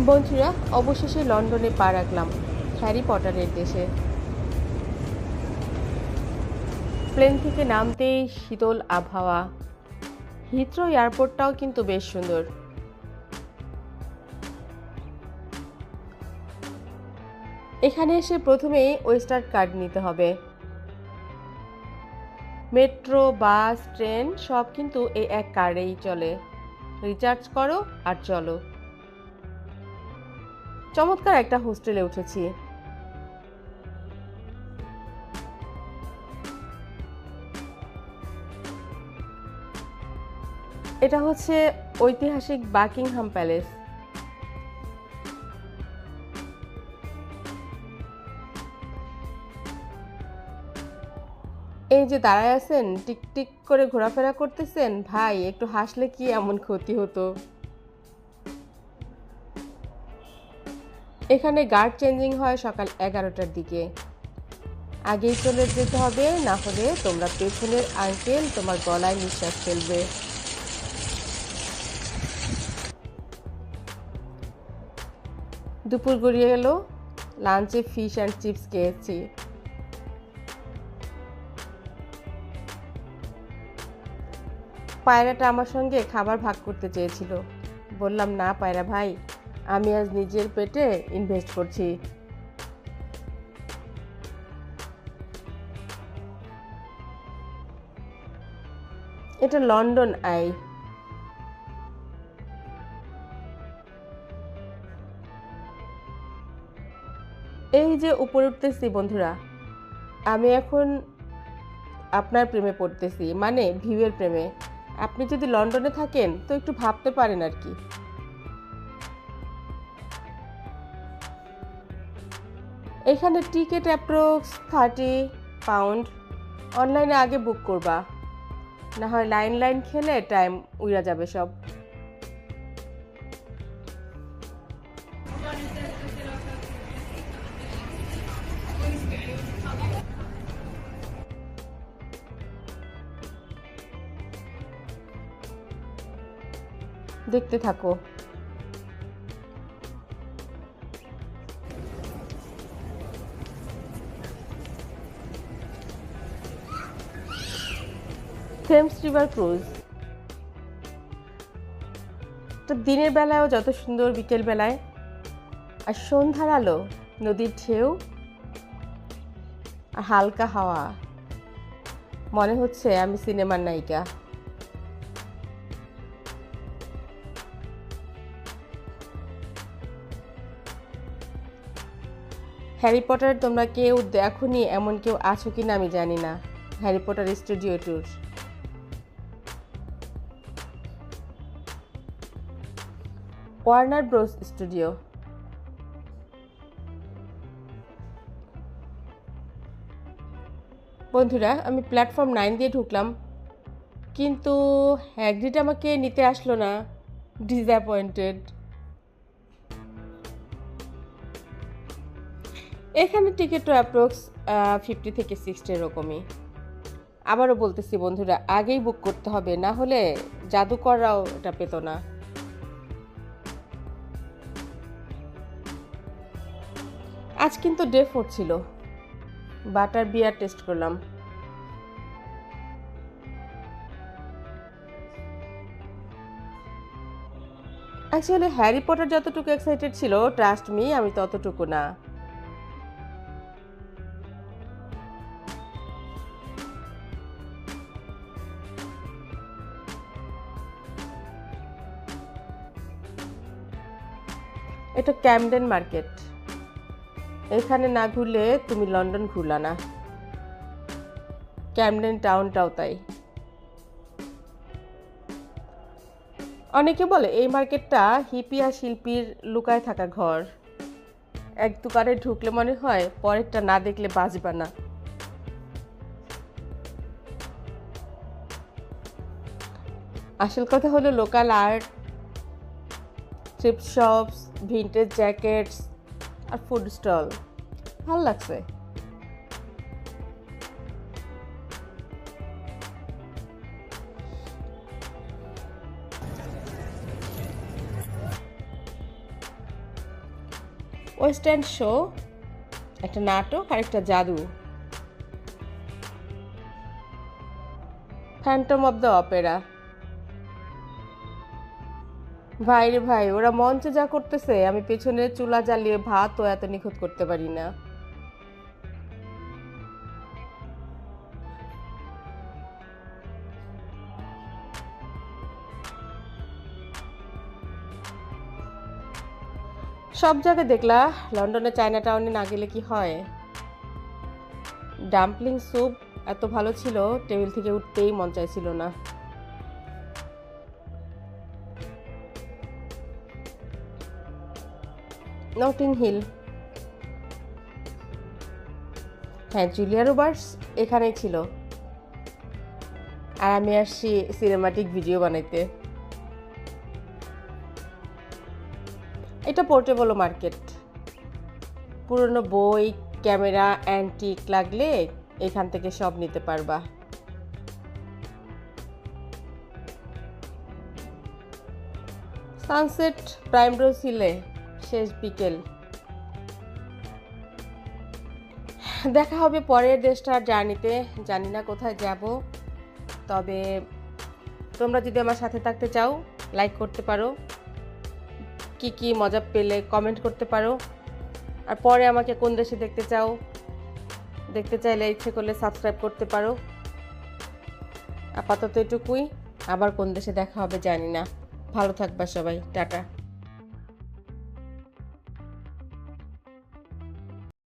বন্ধুরা, অবশেষে লন্ডনে পা রাখলাম, হ্যারি পটারের দেশে। প্লেন থেকে নামতেই শীতল আবহাওয়া। হিথ্রো এয়ারপোর্টটাও কিন্তু বেশ সুন্দর। এখানে এসে প্রথমেই ওয়েস্টার কার্ড নিতে হবে। মেট্রো, বাস, ট্রেন সব কিন্তু এই এক কার্ডেই চলে। রিচার্জ করো আর চলো। চমৎকার একটা হোস্টেলে উঠেছি। এটা হচ্ছে ঐতিহাসিক বাকিংহাম প্যালেস। এই যে দাঁড়ায় আছেন, টিকটিক করে ঘোরাফেরা করতেছেন, ভাই একটু হাসলে কি এমন ক্ষতি হতো? এখানে গার্ড চেঞ্জিং হয় সকাল 11টার দিকে। আগেই চলে যেতে হবে, না হলে তোমরা পেছনের আঙ্কেল তোমার গলায় নিঃশ্বাস ফেলবে। দুপুর গড়িয়ে গেল, লাঞ্চে ফিশ অ্যান্ড চিপস খেয়েছি। পায়রাটা আমার সঙ্গে খাবার ভাগ করতে চেয়েছিল, বললাম না পায়রা ভাই, আমি আজ নিজের পেটে ইনভেস্ট করছি। এটা লন্ডন আই। এই যে উপরে উঠতেছি বন্ধুরা, আমি এখন আপনার প্রেমে পড়তেছি, মানে ভিউয়ের প্রেমে। আপনি যদি লন্ডনে থাকেন তো একটু ভাবতে পারেন আর কি। এখানে টিকিট অ্যাপ্রক্স £30। অনলাইনে আগে বুক করবা, না হয় লাইন লাইন খেলে টাইম উড়া যাবে সব। দেখতে থাকো। Thames river cruise. তো দিনের বেলায়ও যত সুন্দর, বিকেল বেলায় আর সন্ধ্যার আলো, নদীর ঢেউ আর হালকা হাওয়া, মনে হচ্ছে আমি সিনেমার নায়িকা। হ্যারি পটার তোমরা কেউ দেখোনি এমন কেউ আছো কিনা আমি জানি না। Harry Potter studio tour. Warner bros studio. বন্ধুরা, আমি প্ল্যাটফর্ম 9 দিয়ে ঢুকলাম, কিন্তু হ্যাগ্রিড আমাকে নিতে আসলো না। ডিসঅ্যাপয়েন্টেড। এখানে টিকিটও অ্যাপ্রক্স 50 থেকে 60 এরকমই। আবারও বলতেছি বন্ধুরা, আগেই বুক করতে হবে, না হলে জাদুকররাও এটা পেত না। আজ কিন্তু ডে 4 ছিল। বাটার বিয়ার টেস্ট করলাম। অ্যাকচুয়ালি হ্যারি পটার যতটুকু এক্সাইটেড ছিল, ট্রাস্ট মি, আমি ততটুকু না। এটা ক্যামডেন মার্কেট। এখানে না ঘুরলে তুমি লন্ডন ঘুরলা না। ক্যামডেন টাউনটাও তাই। অনেকে বলে এই মার্কেটটা হিপি আর শিল্পীর লুকায় থাকা ঘর। এক দোকানে ঢুকলে মনে হয় পরেরটা না দেখলে বাঁচবা না। আসল কথা হলো local art, thrift shops, vintage jackets আর ফুড স্টল। ভাল লাগছে। ওয়েস্টার্ন শো, একটা নাটক আর একটা জাদু। Phantom of the opera. ভাই রে ভাই, ওরা মঞ্চে যা করতেছে আমি পেছনে চুলা জ্বালিয়ে ভাতও এত নিখুঁত করতে পারি না। সব জায়গায় দেখলা, লন্ডনে চায়না টাউনে না গেলে কি হয়? ডাম্পলিং স্যুপ এত ভালো ছিল, টেবিল থেকে উঠতেই মন চাইছিল না। Notting Hill. হ্যাঁ, জুলিয়া রবার্টস এখানেই ছিল, আর আমি আসছি সিনেমাটিক ভিডিও বানাইতে। এটা পোর্টেবল মার্কেট, পুরনো বই, ক্যামেরা, অ্যান্টিক লাগলে এখান থেকে সব নিতে পারবা। সানসেট প্রাইমরোজ হিলে, শেষ বিকেল। দেখা হবে পরের দেশটার জার্নিতে, জানি না কোথায় যাব। তবে তোমরা যদি আমার সাথে থাকতে চাও, লাইক করতে পারো, কি কি মজা পেলে কমেন্ট করতে পারো। আর পরে আমাকে কোন দেশে দেখতে চাও, দেখতে চাইলে ইচ্ছে করলে সাবস্ক্রাইব করতে পারো। আপাতত এটুকুই, আবার কোন দেশে দেখা হবে জানি না। ভালো থাকবা সবাই, টাটা।